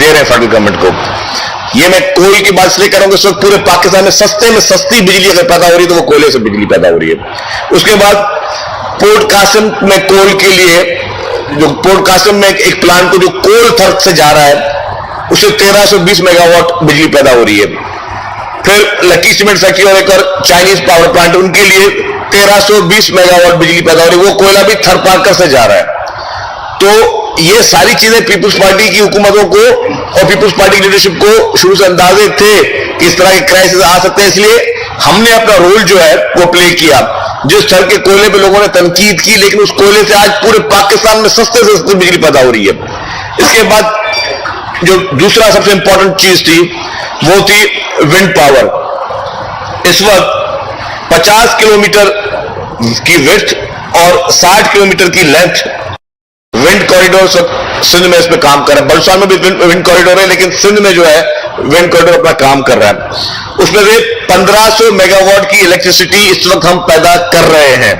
दे रहे हैं federal government को। ये मैं कोयल की बात इसलिए कर रहा हूं कि इस वक्त पूरे पाकिस्तान में सस्ते में सस्ती बिजली अगर पैदा हो रही है तो वो कोयले से बिजली पैदा हो रही है। उसके बाद पोर्ट कासिम में कोल के लिए जो पोर्ट कासिम में एक प्लांट को जो कोल थर्क से जा रहा है उससे 1320 मेगावाट बिजली पैदा हो रही है। फिर लकी सीमेंट फैक्ट्री और एक और चाइनीज पावर प्लांट, उनके लिए 1320 मेगावाट बिजली पैदा हो रही है, वो कोयला भी थर्ड पार्कर से जा रहा है। तो ये सारी चीजें पीपुल्स पार्टी की हुकूमतों को और पीपुल्स पार्टी की लीडरशिप को शुरू से अंदाजे थे कि इस तरह के क्राइसिस आ सकते हैं, इसलिए हमने अपना रोल जो है वो प्ले किया। जिस तरह के कोयले पे लोगों ने तनकीद की, लेकिन उस कोयले से आज पूरे पाकिस्तान में सस्ते से सस्ती बिजली पैदा हो रही है। इसके बाद जो दूसरा सबसे इंपॉर्टेंट चीज थी वो थी विंड पावर। इस वक्त 50 किलोमीटर की विड्थ और 60 किलोमीटर की लेंथ विंड कॉरिडोर सिंध में इस पे काम कर रहा है। बलूचिस्तान में भी विंड कॉरिडोर है, लेकिन सिंध में जो है विंड कॉरिडोर अपना काम कर रहा है। उसमें से 1500 मेगावाट की इलेक्ट्रिसिटी इस वक्त हम पैदा कर रहे हैं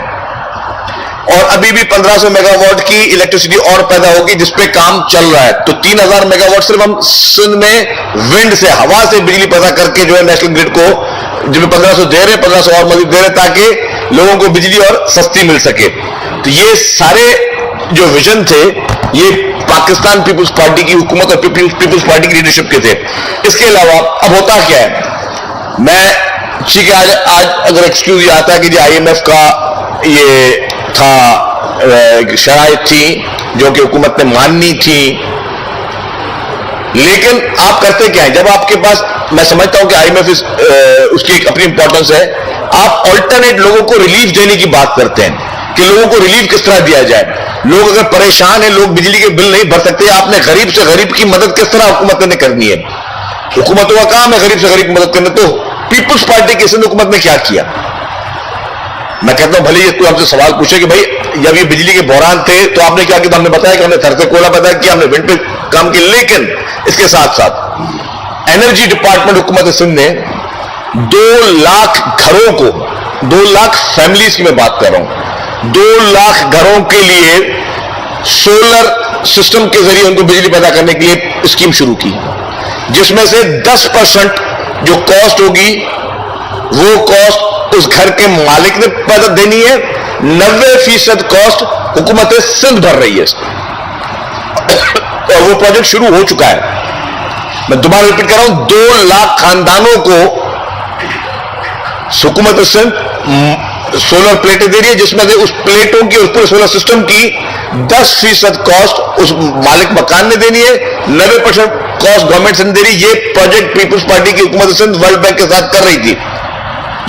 और अभी भी 1500 मेगावाट की इलेक्ट्रिसिटी और पैदा होगी जिसपे काम चल रहा है। तो 3000 मेगावाट सिर्फ हम सिंध में विंड से, हवा से बिजली पैदा करके जो है नेशनल ग्रिड को, जिसमें 1500 दे रहे हैं, 1500 और मजीद दे रहे हैं ताकि लोगों को बिजली और सस्ती मिल सके। तो ये सारे जो विजन थे ये पाकिस्तान पीपुल्स पार्टी की हुकूमत और पीपुल्स पार्टी की लीडरशिप के थे। इसके अलावा अब होता क्या है, मैं ठीक है आज अगर एक्सक्यूज ये आता है कि IMF का ये था शराइत थी जो कि हुकूमत ने माननी थी, लेकिन आप करते क्या है जब आपके पास, मैं समझता हूं कि IMF उसकी एक अपनी इंपॉर्टेंस है, आप ऑल्टरनेट लोगों को रिलीफ देने की बात करते हैं कि लोगों को रिलीफ किस तरह दिया जाए। लोग अगर परेशान हैं, लोग बिजली के बिल नहीं भर सकते, आपने गरीब से गरीब की मदद किस तरह हुकूमत ने करनी है? हुकूमतों का काम है गरीब से गरीब की मदद करना। तो पीपुल्स पार्टी की सिंध हुकूमत ने क्या किया? मैं कहता हूं भले ये कोई हमसे सवाल पूछे कि भाई जब ये बिजली के बहरान थे तो आपने क्या किया? तो हमने बताया कि हमने थर से कोयला पैदा किया, हमने विंड पे काम किया, लेकिन इसके साथ साथ एनर्जी डिपार्टमेंट हुकूमत सिंध ने 2 लाख घरों को, 2 लाख फैमिलीज की मैं बात कर रहा हूं, 2 लाख घरों के लिए सोलर सिस्टम के जरिए उनको बिजली पैदा करने के लिए स्कीम शुरू की, जिसमें से 10% जो कॉस्ट होगी वो कॉस्ट उस घर के मालिक ने पैदा देनी है, 90% कॉस्ट हुकूमत सिंध भर रही है और वो प्रोजेक्ट शुरू हो चुका है। मैं दोबारा रिपीट कर रहा हूं, 2 लाख खानदानों को हुकूमत सिंध सोलर प्लेटें दे रही है, जिसमें से उस प्लेटों की, उस पूरे सोलर सिस्टम की 10% कॉस्ट उस मालिक मकान ने देनी है, 90% कॉस्ट गवर्नमेंट सिंध दे रही है। ये प्रोजेक्ट पीपुल्स पार्टी की हुकूमत सिंध वर्ल्ड बैंक के साथ कर रही थी,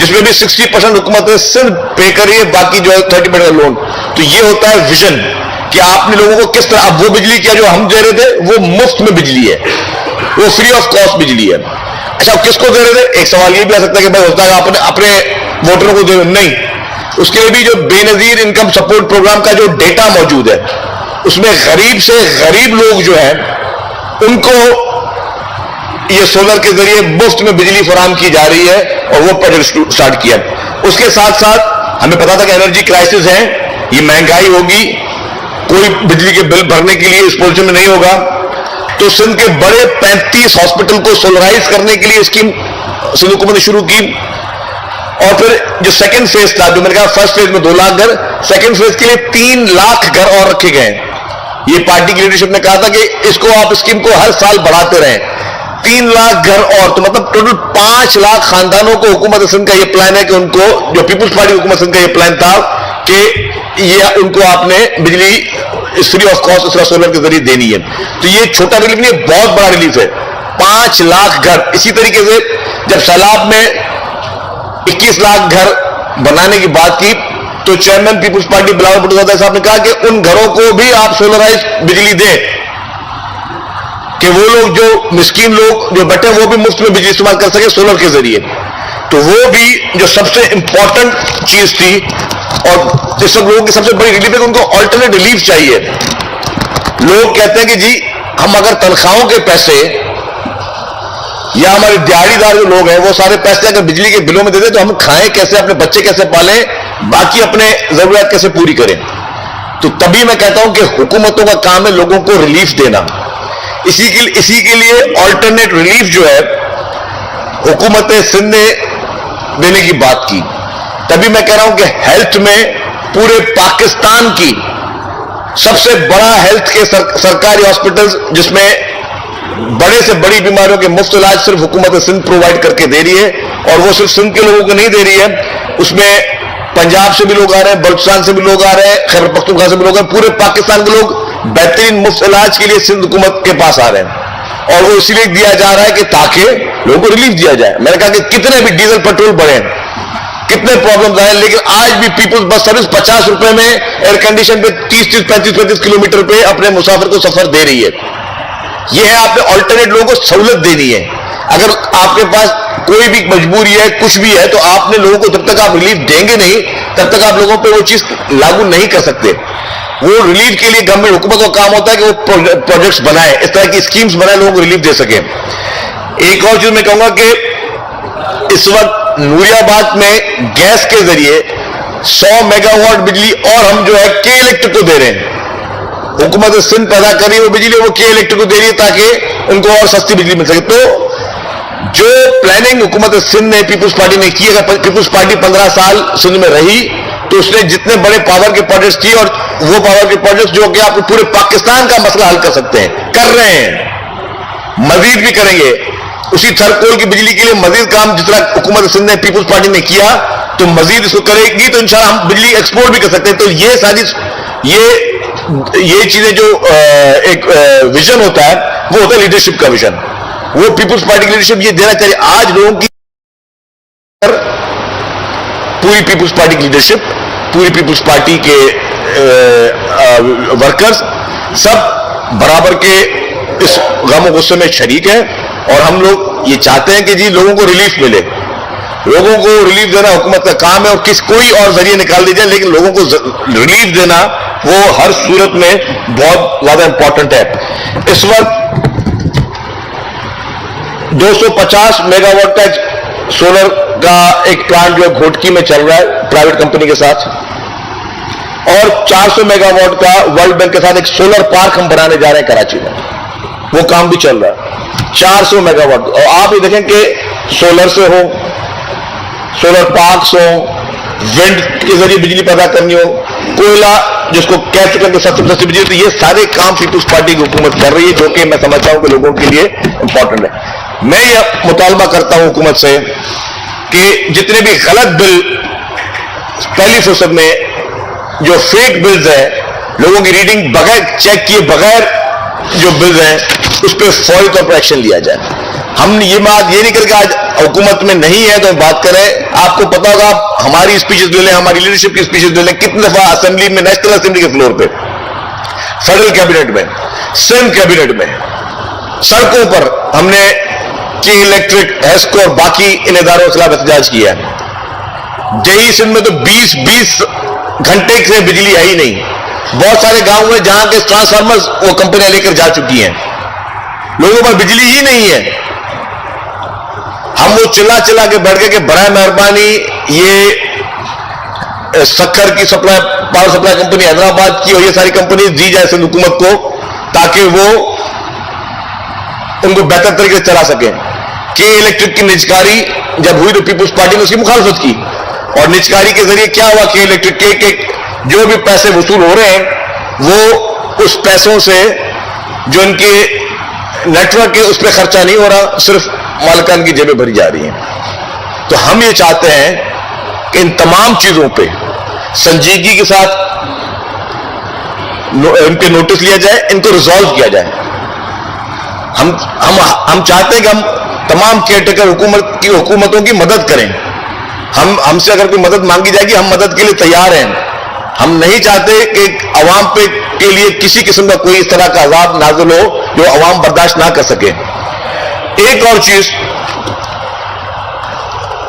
जिसमें भी 60% हुकूमत सिंध पे कर रही है, बाकी जो है 30% लोन। तो ये होता है विजन कि आपने लोगों को किस तरह, अब वो बिजली क्या जो हम दे रहे थे वो मुफ्त में बिजली है, वो फ्री ऑफ कॉस्ट बिजली है। अच्छा, किसको दे रहे थे? एक सवाल ये भी आ सकता है कि भाई होता है आपने अपने वोटरों को दे रहे, नहीं, उसके लिए भी जो बेनजीर इनकम सपोर्ट प्रोग्राम का जो डेटा मौजूद है उसमें गरीब से गरीब लोग जो है उनको ये सोलर के जरिए मुफ्त में बिजली फराहम की जा रही है और वो प्रोजेक्ट स्टार्ट किया। उसके साथ साथ हमें पता था कि एनर्जी क्राइसिस है, ये महंगाई होगी, कोई बिजली के बिल भरने के लिए इस पोजीशन में नहीं होगा, तो सिंध के बड़े 35 हॉस्पिटल को सोलराइज करने के लिए स्कीम सिंध हुकूमत ने शुरू की। और फिर जो सेकंड फेज था, जो मैंने कहा फर्स्ट फेज में 2 लाख घर, सेकंड फेज के लिए 3 लाख घर और रखे गए। ये पार्टी की लीडरशिप ने कहा था कि इसको आप स्कीम को हर साल बढ़ाते रहें, 3 लाख घर और, तो मतलब टोटल 5 लाख खानदानों को हुकूमत सिंध का ये प्लान है कि उनको, जो पीपुल्स पार्टी हुकूमत सिंध का ये प्लान था कि ये उनको आपने बिजली फ्री ऑफ कॉस्ट इस तरह सोलर के जरिए देनी है। तो ये छोटा रिलीफ नहीं, बहुत बड़ा रिलीफ है, 5 लाख घर। इसी तरीके से जब सैलाब में 21 लाख घर बनाने की बात की तो chairman peoples party Bilawal Bhutto साहब ने कहा कि उन घरों को भी आप सोलराइज बिजली दें कि वो लोग जो मिस्कीन लोग जो बैठे वो भी मुफ्त में बिजली इस्तेमाल कर सके सोलर के जरिए। तो वो भी जो सबसे इंपॉर्टेंट चीज थी और जिस सब लोगों की सबसे बड़ी रिलीफ है कि उनको ऑल्टरनेट रिलीफ चाहिए। लोग कहते हैं कि जी हम अगर तनख्वाहों के पैसे या हमारे दिहाड़ीदार जो लोग हैं वो सारे पैसे अगर बिजली के बिलों में दे दें तो हम खाएं कैसे, अपने बच्चे कैसे पालें, बाकी अपने जरूरियात कैसे पूरी करें। तो तभी मैं कहता हूं कि हुकूमतों का काम है लोगों को रिलीफ देना। اسی کے لیے آلٹرنیٹ ریلیف جو ہے حکومت سندھ نے دینے کی بات کی. تبھی میں کہہ رہا ہوں کہ ہیلتھ میں پورے پاکستان کی سب سے بڑا ہیلتھ کے سرکاری ہاسپٹلز جس میں بڑے سے بڑی بیماریوں کے مفت علاج صرف حکومت سندھ پرووائڈ کر کے دے رہی ہے, اور وہ صرف سندھ کے لوگوں کو نہیں دے رہی ہے, اس میں پنجاب سے بھی لوگ آ رہے ہیں, بلوچستان سے بھی لوگ آ رہے ہیں, خیبر پختونخوا سے بھی لوگ آ رہے ہیں, پورے پاکستان کے لوگ بہترین مفت علاج کے لیے سندھ حکومت کے پاس آ رہے ہیں, اور وہ اسی لیے دیا جا رہا ہے کہ تاکہ لوگوں کو ریلیف دیا جائے. میں نے کہا کہ کتنے بھی ڈیزل پیٹرول بڑھے, کتنے پرابلمز آئے, لیکن آج بھی پیپلز بس سروس 50 روپے میں ایئر کنڈیشن پہ 30-35 کلومیٹر پہ اپنے مسافر کو سفر دے رہی ہے. یہ ہے آپ نے آلٹرنیٹ لوگوں کو سہولت دینی ہے. اگر آپ کے پاس کوئی بھی مجبوری ہے, کچھ بھی ہے, تو آپ نے لوگوں کو جب تک آپ ریلیف دیں گے نہیں تب تک آپ لوگوں پہ وہ چیز لاگو نہیں کر سکتے. وہ ریلیف کے لیے گورنمنٹ حکومت کا کام ہوتا ہے کہ وہ پروجیکٹس بنائے, اس طرح کی اسکیمز بنائے, لوگوں کو ریلیف دے سکیں. ایک اور چیز میں کہوں گا کہ اس وقت نوری آباد میں گیس کے ذریعے 100 میگا واٹ بجلی اور ہم جو ہے کے الیکٹرک کو دے رہے ہیں. حکومت سندھ پیدا کر رہی ہے وہ بجلی, وہ کے الیکٹرک کو دے رہی ہے تاکہ ان کو اور سستی بجلی مل سکے. تو جو پلاننگ حکومت سندھ نے پیپلز پارٹی نے کی, اگر پیپلز پارٹی 15 سال سندھ میں رہی تو اس نے جتنے بڑے پاور کے پروجیکٹس کیے, اور وہ پاور کے پروجیکٹس جو کہ آپ پورے پاکستان کا مسئلہ حل کر سکتے ہیں, کر رہے ہیں, مزید بھی کریں گے. اسی تھرکول کی بجلی کے لیے مزید کام جس طرح حکومت سندھ نے پیپلز پارٹی نے کیا تو مزید اس کو کرے گی, تو انشاءاللہ ہم بجلی ایکسپورٹ بھی کر سکتے ہیں. تو یہ ساری یہ چیزیں جو ایک ویژن ہوتا ہے وہ ہوتا ہے لیڈرشپ کا ویژن. وہ پیپلز پارٹی کی لیڈرشپ یہ دینا چاہیے. آج لوگوں کی پوری پیپلز پارٹی کی لیڈرشپ, پوری پیپلز پارٹی کے ورکرز سب برابر کے اس غم و غصے میں شریک ہیں, اور ہم لوگ یہ چاہتے ہیں کہ جی لوگوں کو ریلیف ملے. لوگوں کو ریلیف دینا حکومت کا کام ہے, اور کوئی اور ذریعے نکال دی جائے, لیکن لوگوں کو ریلیف دینا وہ ہر صورت میں بہت زیادہ امپورٹنٹ ہے. اس وقت 250 میگا واٹ کا سولر کا ایک پلانٹ جو گھوٹکی میں چل رہا ہے پرائیویٹ کمپنی کے ساتھ, اور 400 میگا واٹ کا ورلڈ بینک کے ساتھ ایک سولر پارک ہم بنانے جا رہے ہیں کراچی میں. وہ کام بھی چل رہا ہے 400 میگا واٹ. اور آپ یہ دیکھیں کہ سولر سے ہو, سولر پارکس ہو, ونڈ کے ذریعے بجلی پیدا کرنی ہو, کوئلہ جس کو کہہ چکے ہیں کہ سستی سستی بجلی, تو یہ سارے کام پیپلز پارٹی کی حکومت کر رہی ہے, جو کہ میں سمجھتا ہوں کہ لوگوں کے لیے امپورٹنٹ ہے. میں یہ مطالبہ کرتا ہوں حکومت سے کہ جتنے بھی غلط بل پہلی فرصت میں جو فیک بلز ہیں, لوگوں کی ریڈنگ بغیر چیک کیے بغیر جو بلز ہیں اس پہ فوری طور پر ایکشن لیا جائے. ہم یہ بات یہ نہیں کر کے آج حکومت میں نہیں ہے تو ہم بات کریں. آپ کو پتا ہوگا, آپ ہماری اسپیچز لے لیں, ہماری لیڈرشپ کی اسپیچز لے لیں, کتنی دفعہ اسمبلی میں, نیشنل اسمبلی کے فلور پہ, فیڈرل کیبنٹ میں, سندھ کیبنٹ میں, سڑکوں پر ہم نے کے الیکٹرک, ہیسکو اور باقی ان اداروں کے خلاف احتجاج کیا ہے. دیہی سندھ میں تو 20 گھنٹے سے بجلی ہے ہی نہیں. بہت سارے گاؤں ہیں جہاں کے ٹرانسفارمرز وہ کمپنیاں لے کر جا چکی ہیں, لوگوں پر بجلی ہی نہیں ہے. ہم وہ چلا کے بیٹھ گئے کہ برائے مہربانی یہ سکر کی supply, power supply company Hyderabad کی اور یہ ساری کمپنیز دی جائے سندھ حکومت کو تاکہ وہ ان کو بہتر طریقے سے چلا سکیں. کہ الیکٹرک کی نجکاری جب ہوئی تو پیپلز پارٹی نے اس کی مخالفت کی, اور نجکاری کے ذریعے کیا ہوا کہ الیکٹرک کے جو بھی پیسے وصول ہو رہے ہیں وہ اس پیسوں سے جو ان کے نیٹ ورک ہے اس پہ خرچہ نہیں ہو رہا, صرف مالکان کی جیبیں بھری جا رہی ہیں. تو ہم یہ چاہتے ہیں کہ ان تمام چیزوں پہ سنجیدگی کے ساتھ ان پہ نوٹس لیا جائے, ان کو ریزالو کیا جائے. ہم چاہتے ہیں کہ ہم تمام کیئر ٹیکر حکومتوں کی مدد کریں. ہم سے اگر کوئی مدد مانگی جائے گی ہم مدد کے لیے تیار ہیں. ہم نہیں چاہتے کہ عوام پہ کے لیے کسی قسم کا کوئی اس طرح کا عذاب نازل ہو جو عوام برداشت نہ کر سکے. ایک اور چیز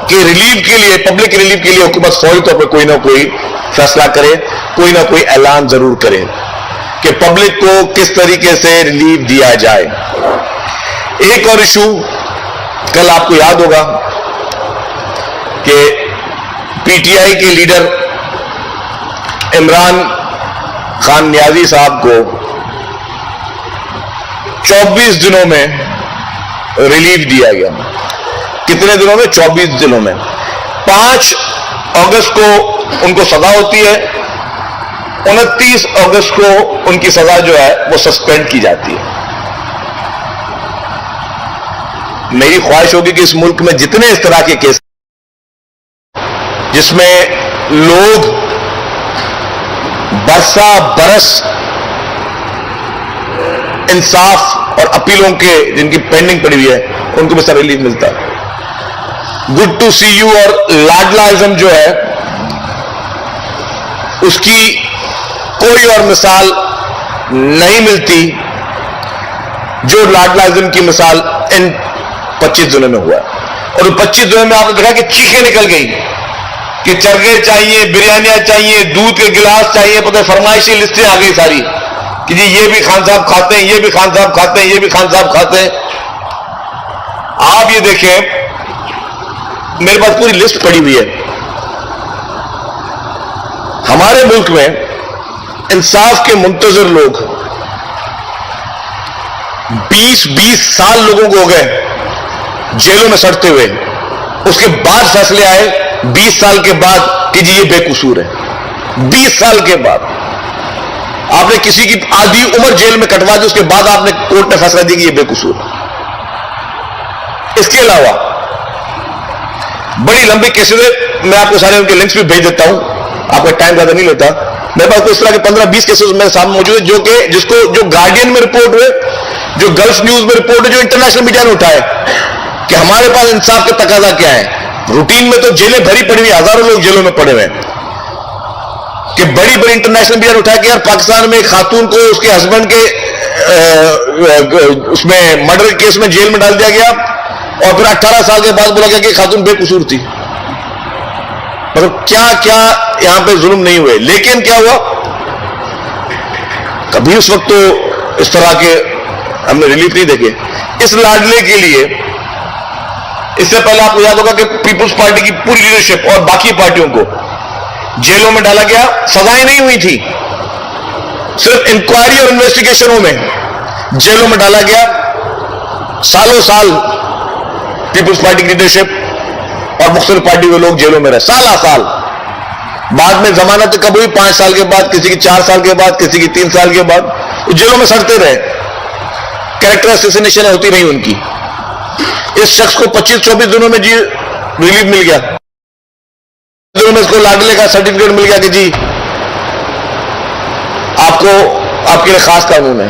کہ ریلیف کے لیے, پبلک ریلیف کے لیے حکومت فوری طور پر کوئی نہ کوئی فیصلہ کرے, کوئی نہ کوئی اعلان ضرور کرے کہ پبلک کو کس طریقے سے ریلیف دیا جائے. ایک اور ایشو, کل آپ کو یاد ہوگا کہ پی ٹی آئی کے لیڈر عمران خان نیازی صاحب کو 24 دنوں میں ریلیف دیا گیا. کتنے دنوں میں؟ 24 دنوں میں. 5 اگست کو ان کو سزا ہوتی ہے, 29 اگست کو ان کی سزا جو ہے وہ سسپینڈ کی جاتی ہے. میری خواہش ہوگی کہ اس ملک میں جتنے اس طرح کے کیس جس میں لوگ برسا برس انصاف اور اپیلوں کے جن کی پینڈنگ پڑی ہوئی ہے ان کو بھی سر ریلیف ملتا ہے. گڈ ٹو سی یو اور لاڈلا ازم جو ہے اس کی کوئی اور مثال نہیں ملتی جو لاڈلا ازم کی مثال ان 25 دنوں میں ہوا ہے. اور 25 دنوں میں آپ نے دیکھا کہ چیخیں نکل گئی کہ چرگے چاہیے, بریانیاں چاہیے, دودھ کے گلاس چاہیے, پتہ فرمائشی لسٹیں آ گئی ساری کہ جی یہ بھی خان صاحب کھاتے ہیں, یہ بھی خان صاحب کھاتے ہیں, یہ بھی خان صاحب کھاتے ہیں. آپ یہ دیکھیں, میرے پاس پوری لسٹ پڑی ہوئی ہے. ہمارے ملک میں انصاف کے منتظر لوگ 20 سال لوگوں کو ہو گئے جیلوں میں سڑتے ہوئے. اس کے بعد فیصلے آئے 20 سال کے بعد کہ جی یہ بے قصور ہے. 20 سال کے بعد آپ نے کسی کی آدھی عمر جیل میں کٹوا دی, اس کے بعد آپ نے کورٹ نے فیصلہ دیا کہ یہ بے قصور ہے. اس کے علاوہ بڑی لمبی کیسز ہے, میں آپ کو سارے ان کے لنکس بھی بھیج دیتا ہوں, آپ کا ٹائم زیادہ نہیں لیتا. میرے پاس اس طرح کے 15-20 کیسز میرے سامنے موجود ہیں جو کہ جو گارڈین میں رپورٹ ہوئے, جو گلف نیوز میں رپورٹ ہے, جو انٹرنیشنل میڈیا نے اٹھائے کہ ہمارے پاس انصاف کا تقاضا کیا ہے. روٹین میں تو جیلیں بھری پڑی ہوئی, ہزاروں لوگ جیلوں میں پڑے ہوئے ہیں, کہ بڑی بڑی انٹرنیشنل میڈیا نے اٹھایا کہ یار پاکستان میں ایک خاتون کو اس کے ہسبینڈ کے اس میں مرڈر کیس میں جیل میں ڈال دیا گیا اور پھر 18 سال کے بعد بولا گیا کہ خاتون بے قصور تھی. مطلب کیا کیا یہاں پہ ظلم نہیں ہوئے. لیکن کیا ہوا, کبھی اس وقت تو اس طرح کے ہم نے ریلیف نہیں دیکھے. اس لاڈلے کے لیے اس سے پہلے آپ کو یاد ہوگا کہ پیپلز پارٹی کی پوری لیڈرشپ اور باقی پارٹیوں کو جیلوں میں ڈالا گیا, سزائیں نہیں ہوئی تھی, صرف انکوائری اور انویسٹیگیشنوں میں جیلوں میں ڈالا گیا. سالوں سال پیپلز پارٹی کی لیڈرشپ اور مختلف پارٹی کے لوگ جیلوں میں رہے, سال. بعد میں ضمانت کب ہوئی؟ 5 سال کے بعد, کسی کی 4 سال کے بعد, کسی کی 3 سال کے بعد, وہ جیلوں میں سڑتے رہے. کریکٹر اسیسینیشن ہوتی رہی ان کی. اس شخص کو 25-24 دنوں میں جی ریلیف مل گیا, دنوں میں اس کو لاڈلے کا سرٹیفکیٹ مل گیا کہ جی آپ کو آپ کے لیے خاص قانون ہے.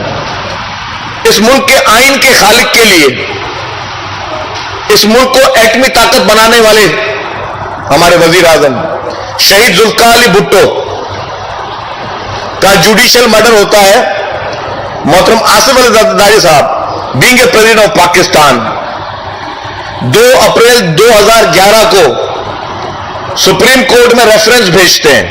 اس ملک کے آئین کے خالق کے لیے, اس ملک کو ایٹمی طاقت بنانے والے ہمارے وزیر اعظم شہید ذوالفقار علی بھٹو کا جوڈیشل مرڈر ہوتا ہے. محترم آصف علی زرداری صاحب being a president of Pakistan 2 April 2011 کو سپریم کورٹ میں ریفرنس بھیجتے ہیں.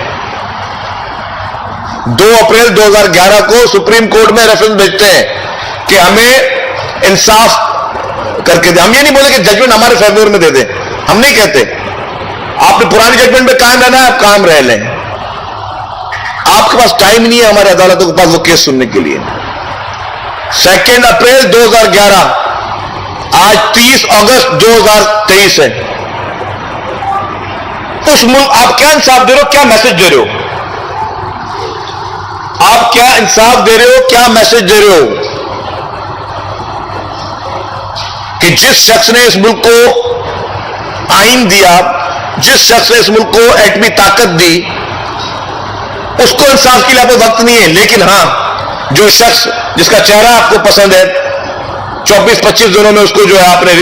2 اپریل 2011 کو سپریم کورٹ میں ریفرنس بھیجتے ہیں کہ ہمیں انصاف کر کے دیں. ہم یہ نہیں بولے کہ ججمنٹ ہمارے فیور میں دے دیں, ہم نہیں کہتے. آپ نے پرانی ججمنٹ پہ قائم رہنا ہے, آپ قائم رہ لیں. آپ کے پاس ٹائم نہیں ہے ہمارے عدالتوں کے پاس وہ کیس سننے کے لیے. 2 اپریل 2011, آج 30 اگست 2023 ہے. اس ملک آپ کیا انصاف دے رہے ہو, کیا میسج دے رہے ہو؟ آپ کیا انصاف دے رہے ہو, کیا میسج دے رہے ہو؟ کہ جس شخص نے اس ملک کو آئین دیا, جس شخص نے اس ملک کو ایٹمی طاقت دی, اس کو انصاف کے لیے آپ کو وقت نہیں ہے. لیکن ہاں, جو شخص جس کا چہرہ آپ کو پسند ہے 24-25 دنوں میں اس کو جو ہے آپ نے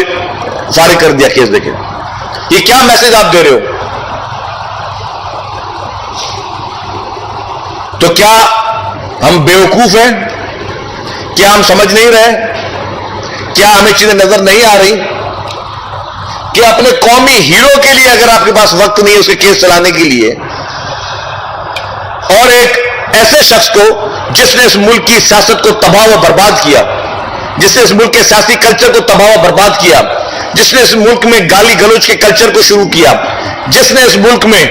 فارغ کر دیا کیس. دیکھیں یہ کیا میسج آپ دے رہے ہو؟ تو کیا ہم بیوقوف ہیں؟ کیا ہم سمجھ نہیں رہے؟ کیا ہمیں چیزیں نظر نہیں آ رہی کہ اپنے قومی ہیرو کے لیے اگر آپ کے پاس وقت نہیں ہے اس کے کیس چلانے کے لیے, اور ایک ایسے شخص کو جس نے اس ملک کی سیاست کو تباہ و برباد کیا, جس نے اس ملک کے سیاسی کلچر کو تباہ و برباد کیا, جس نے اس ملک میں گالی گلوچ کے کلچر کو شروع کیا, جس نے اس ملک میں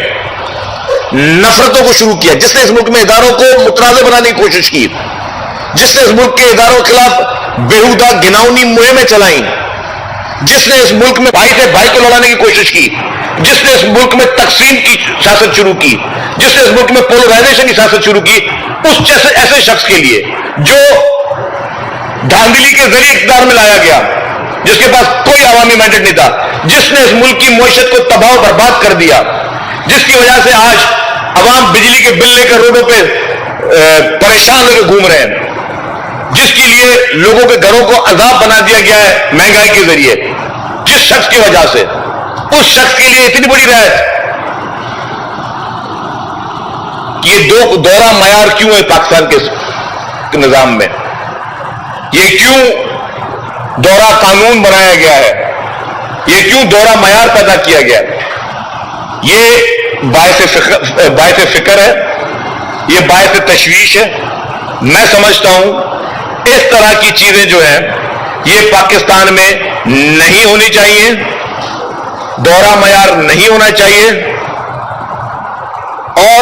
نفرتوں کو شروع کیا, جس نے اس ملک میں اداروں کو متنازع بنانے کی کوشش کی, جس نے اس ملک کے اداروں کے خلاف बेहुदा घिनौनी मुहिमें चलाई, जिसने इस मुल्क में भाई से भाई को लड़ाने की कोशिश की, जिसने इस मुल्क में तकसीम की सियासत शुरू की, जिसने इस मुल्क में पोलराइजेशन की सियासत शुरू की, उस जैसे ऐसे शख्स के लिए जो धांधली के जरिए इक़्तिदार में लाया गया, जिसके पास कोई अवामी मैंडेट नहीं था, जिसने इस मुल्क की मईशत को तबाह बर्बाद कर दिया, जिसकी वजह से आज अवाम बिजली के बिल लेकर रोडों पे परेशान होकर घूम रहे हैं, जिसके लिए लोगों के घरों को अजाब बना दिया गया है महंगाई के जरिए, जिस शख्स की वजह से, उस शख्स के लिए इतनी बड़ी राहत। ये दो दोहरा मयार क्यों है पाकिस्तान के निजाम में? ये क्यों दोहरा कानून बनाया गया है? ये क्यों दोहरा मयार पैदा किया गया है? ये बायसे फिक्र है, ये बायसे तशवीश है। मैं समझता हूं इस तरह की चीजें जो हैं ये पाकिस्तान में नहीं होनी चाहिए, दोहरा मयार नहीं होना चाहिए, और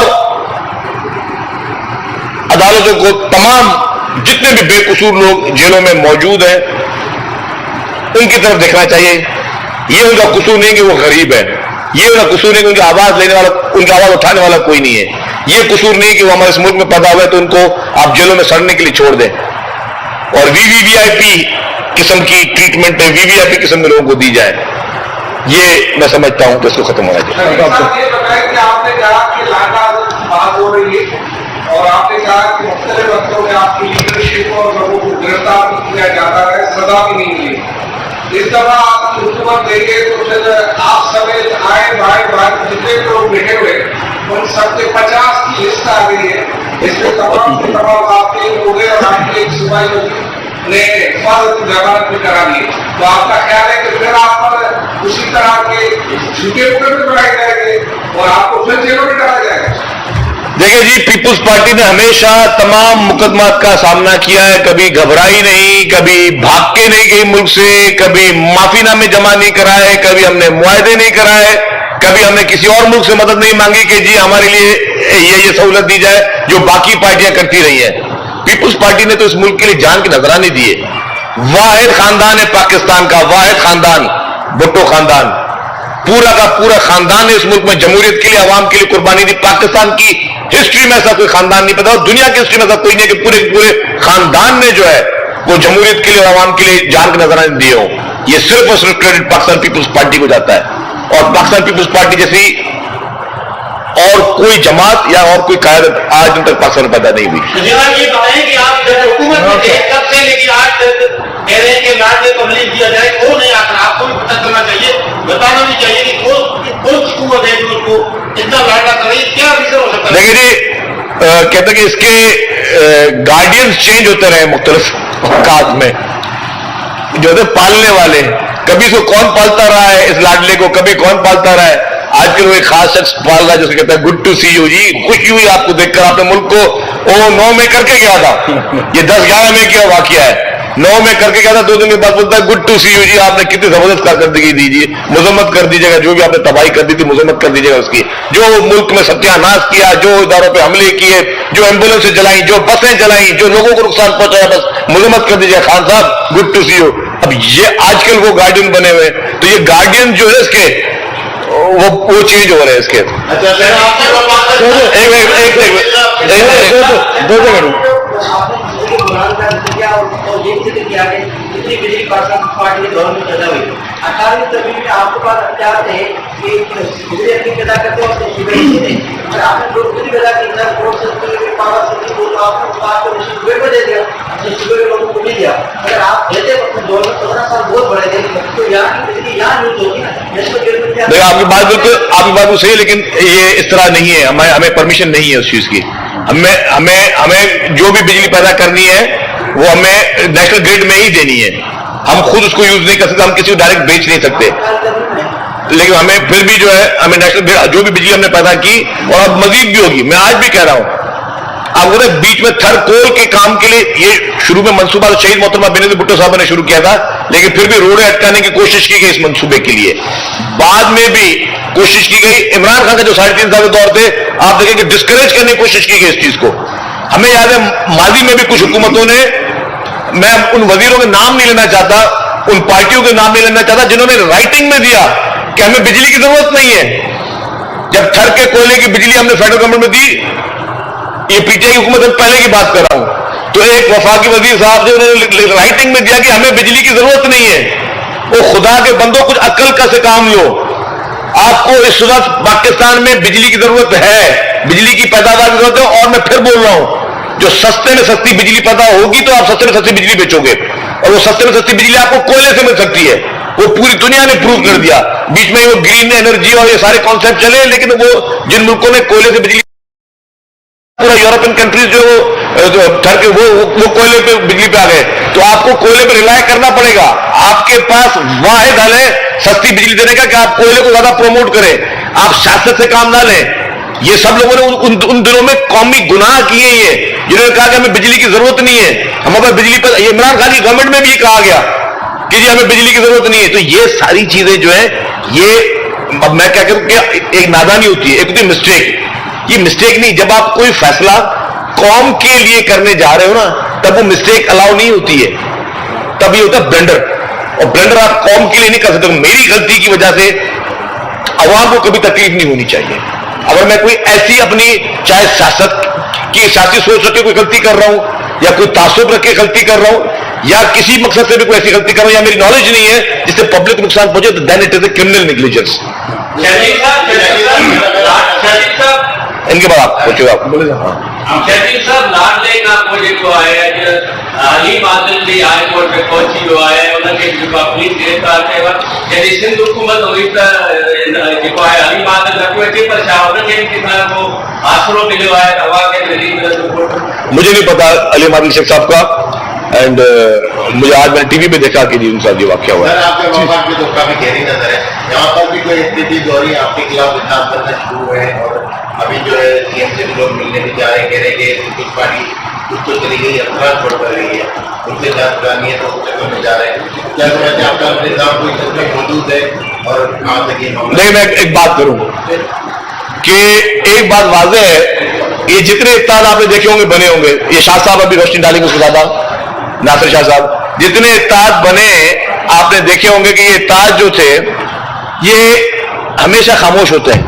अदालतों को तमाम जितने भी बेकसूर लोग जेलों में मौजूद हैं उनकी तरफ देखना चाहिए। ये उनका कसूर नहीं कि वो गरीब है, ये उनका कसूर नहीं कि उनकी आवाज लेने वाला, उनकी आवाज उठाने वाला कोई नहीं है, ये कसूर नहीं कि वो हमारे इस मुल्क में पैदा हुए तो उनको आप जेलों में सड़ने के लिए छोड़ दें और वीवीआईपी किस्म की ट्रीटमेंट है, वीवीआईपी किस्म के लोगों को दी जाए। ये मैं समझता हूं कि इसको खत्म होना चाहिए। आपने कहा कि लागात बात हो रही है और आपने कहा कि मुख्तलिफ वक्तों में आपकी लीडरशिप और लोगों को गिरफ्तार भी किया जाता है, सजा भी नहीं मिली। इस दफा आपकी हुकूमत देंगे तो फिर आप समेत आए भाई जितने लोग बैठे हुए उन सबके 50 की लिस्ट आ गई है। इसमें तमाम के तमाम आपके लोग और आपके एक सिपाही ने हिफाजत की जमानत भी करा दी। तो आपका ख्याल है कि फिर आप पर उसी तरह के झूठे मुकदमे बनाए जाएंगे और आपको फिर जेलों में डाला जाएगा? देखिए जी, पीपुल्स पार्टी ने हमेशा तमाम मुकदमात का सामना किया है, कभी घबराई नहीं, कभी भाग के नहीं गई मुल्क से, कभी माफीनामे जमा नहीं कराए, कभी हमने मुआहदे नहीं कराए, कभी हमने किसी और मुल्क से मदद नहीं मांगी कि जी हमारे लिए ये सहूलत दी जाए जो बाकी पार्टियां करती रही हैं। पीपुल्स पार्टी ने तो इस मुल्क के लिए जान की नजरानी दी है। वाहिद खानदान है पाकिस्तान का, वाहिद खानदान, भुट्टो खानदान, पूरा का पूरा खानदान ने इस मुल्क में जमहूरियत के लिए, अवाम के लिए कुर्बानी दी। पाकिस्तान की हिस्ट्री में ऐसा कोई खानदान नहीं पता, दुनिया की हिस्ट्री में ऐसा कोई नहीं कि पूरे खानदान ने जो है वो जमहूरियत के लिए और अवाम के लिए जान की नजरानी दिए हो। ये सिर्फ और सिर्फ क्रेडिट पाकिस्तान पीपुल्स पार्टी को जाता है और पाकिस्तान पीपुल्स पार्टी जैसी और कोई जमात या और कोई कायदत आज दिन तक पाकिस्तान में पैदा नहीं हुई। ये बताएं कि आप जब हुकूमत में थे तब से लेकिन आज तक कह रहे हैं कि लाड तबलीग दिया जाए, वो नहीं आता। आपको भी पता चलना चाहिए, बताना भी चाहिए कि कौन हुकूमत है जो उसको इतना लाडला कर रही है, क्या रीजन हो सकता है? देखिए जी, कहते हैं कि इसके गार्डियंस चेंज होते रहे मुख्तलिफ औकात में, जो थे पालने वाले, कभी इसको कौन पालता रहा है इस लाडले को, कभी कौन पालता रहा है। आजकल वो एक खास शख्स पाल रहा है जिसको कहता है गुड टू सी यू। जी खुशी हुई आपको देखकर, आपने मुल्क को 9 में करके गया था, ये 10-11 में क्या वाकया है, 9 में करके गया था, 2 दिन के बाद बोलता है गुड टू सी यू। जी आपने कितनी जबरदस्त कारकर्दगी दीजिए, मजम्मत कर दीजिएगा, जो भी आपने तबाही कर दी थी मजम्मत कर दीजिएगा उसकी, जो मुल्क में सत्यानाश किया, जो इदारों पर हमले किए, जो एम्बुलेंस जलाई, जो बसें जलाई, जो लोगों को नुकसान पहुंचाया, बस मजम्मत कर दीजिएगा खान साहब, गुड टू सी यू। अब ये आजकल वो गार्डियन बने हुए, तो ये गार्डियन जो है इसके वो चेंज हो रहे हैं इसके। अच्छा आपके पास अख्तियार थे कि बिजली अपनी पैदा करते हो तो शिविर अगर आपने लोग बिजली पैदा की इधर वोट से पावर से तो आपको शिविर को दे दिया, शिविर के लोगों को नहीं दिया। अगर आप देते तो 15 साल बहुत बड़े थे, तो यहाँ की बिजली यहाँ यूज होगी ना। देखिए आपकी बात बिल्कुल सही है, लेकिन ये इस तरह नहीं है, हमें परमिशन नहीं है उस चीज की। हमें जो भी बिजली पैदा करनी है वो हमें नेशनल ग्रिड में ही देनी है, हम खुद उसको यूज नहीं कर सकते, हम किसी को डायरेक्ट बेच नहीं सकते, लेकिन हमें फिर भी जो है हमें नेशनल ग्रिड जो भी बिजली हमने पैदा की और अब मजीद भी होगी। मैं आज भी कह रहा हूं, अब उन्हें बीच में थर्कोल के काम के लिए ये शुरू में मंसूबा तो शहीद मोहतरमा बेनजीर भुट्टो साहब ने शुरू किया था, लेकिन फिर भी रोड़े अटकाने की कोशिश की गई इस मंसूबे के लिए, बाद में भी कोशिश की गई। इमरान खान का जो 3.5 साल के दौर थे, आप देखें कि डिस्करेज करने की कोशिश की गई इस चीज को। हमें याद है माजी में भी कुछ हुकूमतों ने मैं उन वजीरों के नाम नहीं लेना चाहता, उन पार्टियों के नाम नहीं लेना चाहता जिन्होंने राइटिंग में दिया कि हमें बिजली की जरूरत नहीं है। जब थर के कोयले की बिजली हमने फेडरल गवर्नमेंट में दी, ये पीटीआई हुकूमत में पहले की बात कर रहा हूं, तो एक वफाकी वजीर साहब जो उन्होंने राइटिंग में दिया कि हमें बिजली की जरूरत नहीं है। वो खुदा के बंदों, कुछ अक्ल का से काम लो। आपको इस वक्त पाकिस्तान में बिजली की जरूरत है, बिजली की पैदावार की जरूरत है। और मैं फिर बोल रहा हूं, जो सस्ते में सस्ती बिजली पैदा होगी तो आप सस्ते में सस्ती बिजली बेचोगे, और वो सस्ते में सस्ती बिजली आपको कोयले से मिल सकती है। वो पूरी दुनिया ने प्रूव कर दिया। बीच में वो ग्रीन एनर्जी और ये सारे कॉन्सेप्ट चले, लेकिन वो जिन मुल्कों ने कोयले से बिजली, पूरा यूरोपियन कंट्रीज जो ठर के वो कोयले पे बिजली पे आ गए, तो आपको कोयले पे रिलाय करना पड़ेगा। आपके पास वाहिद हल है सस्ती बिजली देने का कि आप कोयले को ज्यादा प्रमोट करें, आप सियासत से काम ना लें। ये सब लोगों ने उन दिनों में कौमी गुनाह किए, ये जिन्होंने कहा कि हमें बिजली की जरूरत नहीं है, हमारे बिजली पर, ये इमरान खान की गवर्नमेंट में भी ये कहा गया कि जी हमें बिजली की जरूरत नहीं है। तो ये सारी चीजें जो है, ये मैं क्या कहूं कि एक नादानी होती है, एक होती है मिस्टेक। ये मिस्टेक नहीं, जब आप कोई फैसला कौम के लिए करने जा रहे हो ना, तब वो मिस्टेक अलाउ नहीं होती है, तब ये होता है ब्लंडर। और ब्लंडर आप कौम के लिए नहीं कर सकते। मेरी गलती की वजह से अवाम को कभी तकलीफ नहीं होनी चाहिए। अगर मैं कोई ऐसी अपनी, चाहे सियासत की सियासी सोच रख के कोई गलती कर रहा हूं, या कोई तासुब रख के गलती कर रहा हूं, या किसी मकसद से भी कोई ऐसी गलती कर रहा हूं, या मेरी नॉलेज नहीं है जिससे पब्लिक नुकसान पहुंचे, तो then it is a criminal negligence. इनके बाद आप पूछो, आप बोले। शकील साहब लाडले खां पोइ जेको आहे अॼु हलीम आदिल जी हाई कोर्ट में पहुची वियो आहे, उनखे जेको आहे पुलिस गिरफ़्तार कयो आहे। जॾहिं सिंध हुकूमत हुई त जेको आहे हलीम आदिल न पियो अचे, पर छा उनखे बि किथां को आसरो मिलियो आहे त तव्हांखे रिलीफ मिलंदो? मुझे नहीं पता अलीम आदिल शेख साहब का, एंड मुझे आज मैंने टीवी पे देखा कि उनके साथ ये वाक़या हुआ है। सर, आपके मामला भी तो काफी गहरी नजर है, यहाँ पर भी कोई स्थिति दोहरी आपके खिलाफ विचार करना शुरू है, और अभी जो है सीएम से लोग मिलने भी जा रहे, कह रहे कि पीपल्स पार्टी कुछ तो चली गई, अपराध छोड़ कर रही है, उनसे जांच करानी है, तो उस चक्कर में जा रहे हैं। क्या समझते हैं आपका निजाम कोई तस्वीर मौजूद है, और कहाँ तक ये मामला? नहीं, मैं एक बात करूं कि एक बात वाज़ेह है, ये जितने इत्तेहाद आपने देखे होंगे बने होंगे, ये शाह साहब अभी रोशनी डालेंगे उसके ज्यादा, नासिर शाह साहब, जितने इत्तेहाद बने आपने देखे होंगे कि ये इत्तेहाद जो थे ये हमेशा खामोश होते हैं,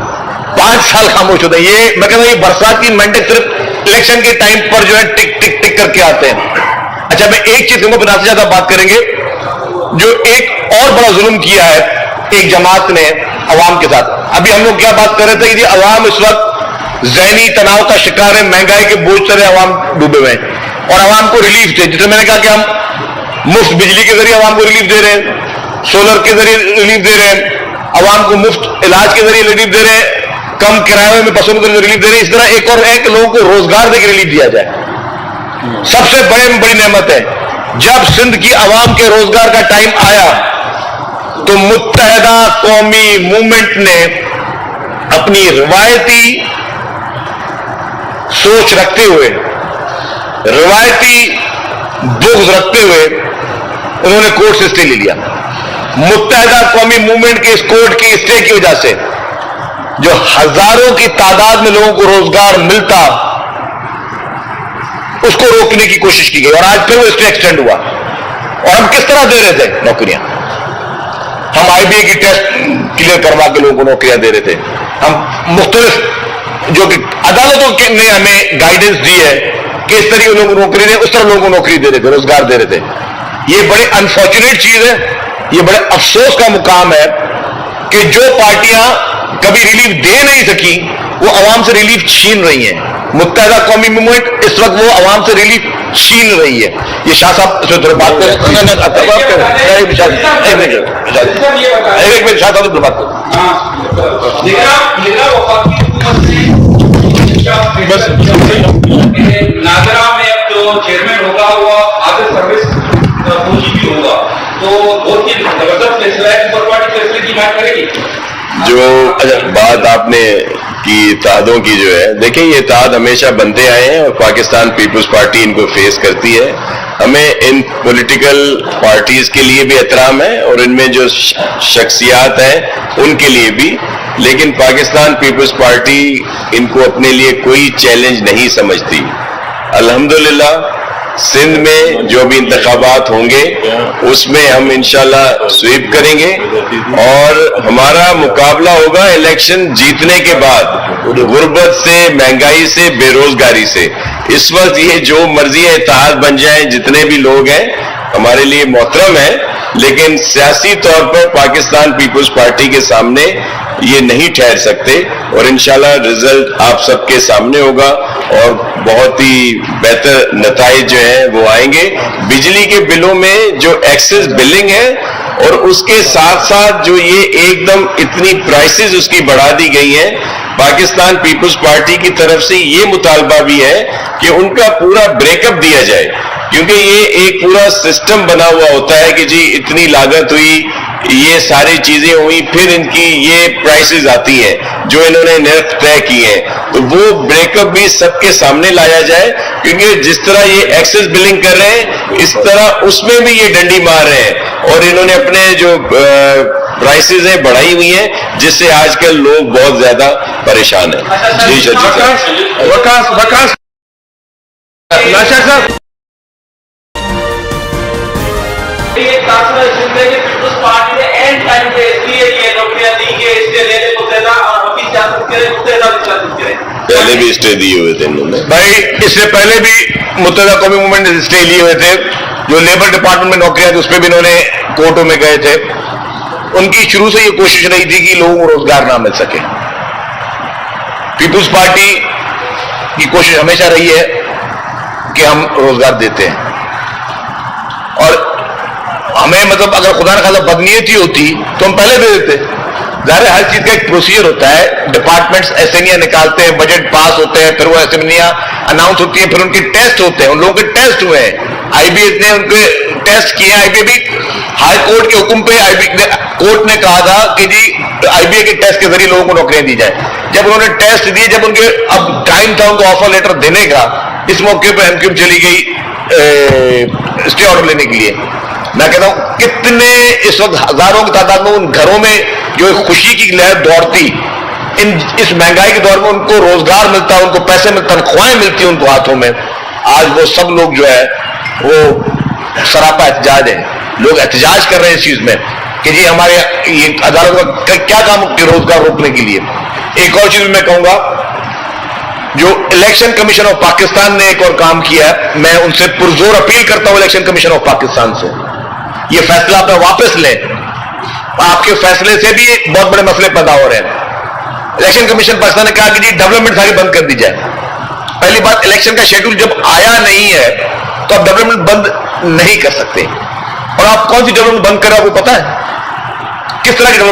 5 साल खामोश होते हैं। ये मैं कहता हूं, ये बरसात की मेंढक सिर्फ इलेक्शन के टाइम पर जो है टिक टिक टिक करके आते हैं। अच्छा, मैं एक चीज कहूंगा, नासिर शाह साहब बात करेंगे, जो एक और बड़ा जुल्म किया है एक जमात ने अवाम के साथ। अभी हम लोग क्या बात कर रहे थे कि अवाम इस वक्त ज़हनी तनाव का शिकार है, महंगाई के बोझ तले अवाम डूबे हुए हैं, और अवाम को रिलीफ दे, जिसमें मैंने कहा कि हम मुफ्त बिजली के जरिए अवाम को रिलीफ दे रहे हैं, सोलर के जरिए रिलीफ दे रहे हैं, अवाम को मुफ्त इलाज के जरिए रिलीफ दे रहे हैं, कम किराए में बसों के जरिए रिलीफ दे रहे हैं। इस तरह एक और है कि लोगों को रोजगार देकर रिलीफ दिया जाए। सबसे बड़ी नेमत है, जब सिंध की अवाम के रोजगार का टाइम आया तो मुत्तहदा कौमी मूवमेंट ने अपनी रिवायती सोच रखते हुए, रिवायती बुग़्ज़ रखते हुए उन्होंने कोर्ट से स्टे ले लिया। मुत्तहदा कौमी मूवमेंट के इस कोर्ट की स्टे की वजह से जो हजारों की तादाद में लोगों को रोजगार मिलता, उसको रोकने की कोशिश की गई, और आज फिर वो स्टे एक्सटेंड हुआ। और हम किस तरह दे रहे थे नौकरियां? हम आईबीए की टेस्ट क्लियर करवा के लोगों को नौकरियां दे रहे थे। हम मुख्तलिफ जो कि अदालतों ने हमें गाइडेंस दी है कि इस तरीके लोगों को नौकरी दे, उस तरह लोगों को नौकरी दे रहे थे, रोजगार दे रहे थे। ये बड़े अनफॉर्चुनेट चीज है, ये बड़े अफसोस का मुकाम है कि जो पार्टियां कभी रिलीफ दे नहीं सकी वो अवाम से रिलीफ छीन रही हैं। मुत्तहदा कौमी मूवमेंट इस वक्त वो अवाम से रिलीफ छीन रही है। ये शाह साहब इसमें थोड़ी बात करें, एक मिनट शाह साहब बात करें। नागरा में अब जो चेयरमैन होगा वो आगे सर्विस फौजी भी होगा, तो बहुत ही जबरदस्त फैसला है, सुपर पार्टी फैसले की बात करेगी। जो बात आपने की इत्तेहादों की जो है, देखिए ये इत्तेहाद हमेशा बनते आए हैं और पाकिस्तान पीपल्स पार्टी इनको फेस करती है। हमें इन पॉलिटिकल पार्टीज के लिए भी एहतराम है और इनमें जो शख्सियात हैं उनके लिए भी, लेकिन पाकिस्तान पीपल्स पार्टी इनको अपने लिए कोई चैलेंज नहीं समझती। अल्हम्दुलिल्लाह سندھ میں جو بھی انتخابات ہوں گے اس میں ہم انشاءاللہ سویپ کریں گے، اور ہمارا مقابلہ ہوگا الیکشن جیتنے کے بعد غربت سے، مہنگائی سے، بے روزگاری سے۔ اس وقت یہ جو مرضی اتحاد بن جائیں جتنے بھی لوگ ہیں ہمارے لیے محترم ہے، لیکن سیاسی طور پر پاکستان پیپلز پارٹی کے سامنے یہ نہیں ٹھہر سکتے، اور انشاءاللہ رزلٹ آپ سب کے سامنے ہوگا اور بہت ہی بہتر نتائج جو ہیں وہ آئیں گے۔ بجلی کے بلوں میں جو ایکسس بلنگ ہے اور اس کے ساتھ ساتھ جو یہ ایک دم اتنی پرائسز اس کی بڑھا دی گئی ہیں، پاکستان پیپلز پارٹی کی طرف سے یہ مطالبہ بھی ہے کہ ان کا پورا بریک اپ دیا جائے، کیونکہ یہ ایک پورا سسٹم بنا ہوا ہوتا ہے کہ جی اتنی لاگت ہوئی، یہ ساری چیزیں ہوئی، پھر ان کی یہ پرائسز آتی ہیں جو انہوں نے نرخ طے کیے ہیں، تو وہ بریک اپ بھی سب کے سامنے لایا جائے، کیونکہ جس طرح یہ ایکسس بلنگ کر رہے ہیں اس طرح اس میں بھی یہ ڈنڈی مار رہے ہیں، اور انہوں نے اپنے جو پرائسز ہیں بڑھائی ہوئی ہیں، جس سے آج کل لوگ بہت زیادہ پریشان ہیں۔ جی شرجیت صاحب۔ یہ تاثر سنتے کہ پیپلز پارٹی نے اینڈ ٹائم پہ اس لیے یہ نوکریاں دی کہ اس کے لیے متحدہ اور ابھی سیاست کرے، متحدہ بھی سیاست کرے۔ پہلے بھی اسٹے دیے ہوئے تھے انہوں نے بھائی، اس سے پہلے بھی متحدہ قومی موومنٹ نے اسٹے لیے ہوئے تھے، جو لیبر ڈپارٹمنٹ میں نوکریاں تھیں اس پہ بھی انہوں نے کورٹوں میں گئے تھے۔ ان کی شروع سے یہ کوشش رہی تھی کہ لوگوں کو روزگار نہ مل سکے۔ پیپلز پارٹی کی کوشش ہمیشہ رہی ہے کہ ہم روزگار دیتے ہیں، اور ہمیں مطلب اگر خدا نہ خاصا بدنیتی ہوتی تو ہم پہلے دے دیتے۔ ظاہر ہے ہر چیز کا ایک پروسیجر ہوتا ہے، ڈپارٹمنٹس اسمبلیاں نکالتے ہیں، بجٹ پاس ہوتے ہیں، پھر وہ اسمبلیاں اناؤنس ہوتی ہیں، پھر ان کے ٹیسٹ ہوتے ہیں، ان لوگوں کے ٹیسٹ ہوئے ہیں، آئی بی ایس نے ان کے ٹیسٹ کیے ہیں۔ آئی بی اے ہائی کورٹ کے حکم پہ کورٹ نے کہا تھا کہ جی آئی بی اے کے ٹیسٹ کے ذریعے لوگوں کو نوکریاں دی جائیں۔ جب انہوں نے ٹیسٹ دیے، جب ان کے اب ٹائم تھا ان کو آفر لیٹر دینے کا، اس موقع پہ ایم کیو ایم چلی گئی اسٹے آرڈر لینے کے لیے۔ میں کہتا ہوں کتنے اس وقت ہزاروں کی تعداد میں ان گھروں میں جو ایک خوشی کی لہر دوڑتی، اس مہنگائی کے دور میں ان کو روزگار ملتا، ان کو پیسے میں تنخواہیں ملتی ان کو ہاتھوں میں، آج وہ سب لوگ جو ہے وہ سراپا احتجاج ہیں۔ لوگ احتجاج کر رہے ہیں اس چیز میں کہ جی ہمارے یہ عدالت کا کیا کام ہے روزگار روکنے کے لیے۔ ایک اور چیز میں کہوں گا، جو الیکشن کمیشن آف پاکستان نے ایک اور کام کیا ہے، میں ان سے پرزور اپیل کرتا ہوں الیکشن کمیشن آف پاکستان سے، یہ فیصلہ آپ واپس لیں۔ آپ کے فیصلے سے بھی بہت بڑے مسئلے پیدا ہو رہے ہیں۔ الیکشن کمیشن پاکستان نے کہا کہ جی ڈیولپمنٹ ساری بند کر دی جائے۔ پہلی بات، الیکشن کا شیڈول جب آیا نہیں ہے تو آپ ڈیولپمنٹ بند نہیں کر سکتے، اور آپ کون سی ڈیولپمنٹ بند کر رہے ہیں آپ کو پتا ہے؟ کس طرح کی ڈیولپمنٹ